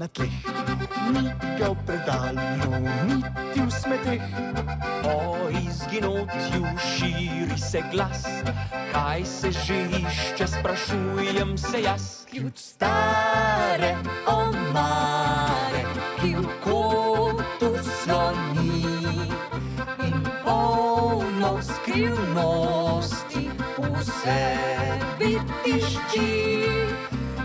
tleh, ni ga v predalu, niti v smeteh. O izginotju širi se glas, kaj se že išče, sprašujem se jaz. Ključ stare omare, ki v kotu sloni in polno skrivnosti v sebi tišči.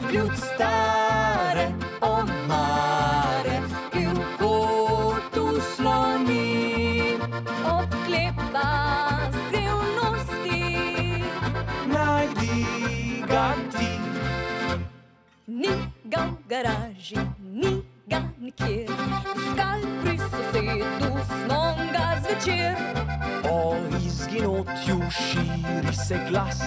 Ključ stare omare, ki v kotu sloni, odklepa skrivnosti. najdi ga ti. Ni ga v garaži, ni ga nikjer, iskal pri sosedu smo ga zvečer. O izginotju širi se glas,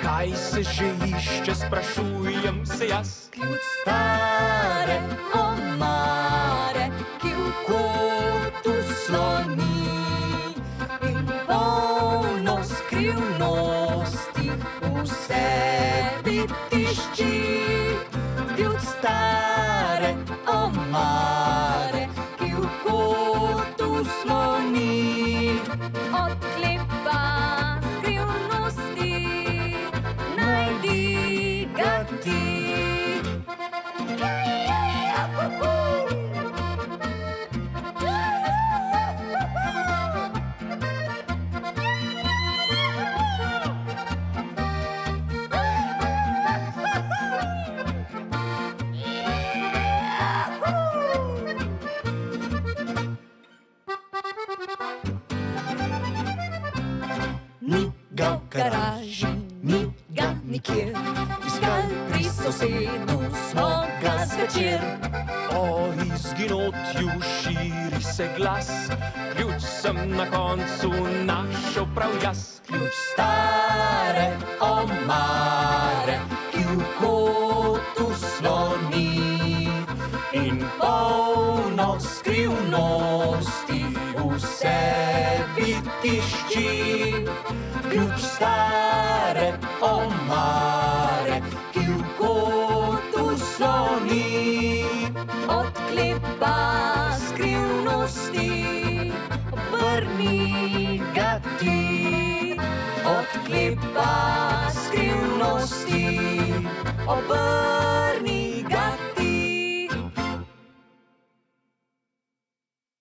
kaj se že išče, sprašujem se jaz. Ključ stare omare, ki v Kotu sloni in polno skrivnosti v sebi tišči. Ključ stare omare, ki v kotu sloni, odklepa skrivnosti. Najdi ga ti. Ni ga v garaži, ni ga nikjer, iskal pri sosedu smo ga zvečer. O izginotju širi se glas, ključ sem na koncu našel prav jaz. Ključ stare omare, ki v kotu sloni in polno skrivnosti v sebi tišči. Ključ stare omare, ki v kotu sloni, Odklepa skrivnosti, obrni ga ti. odklepa skrivnosti, obrni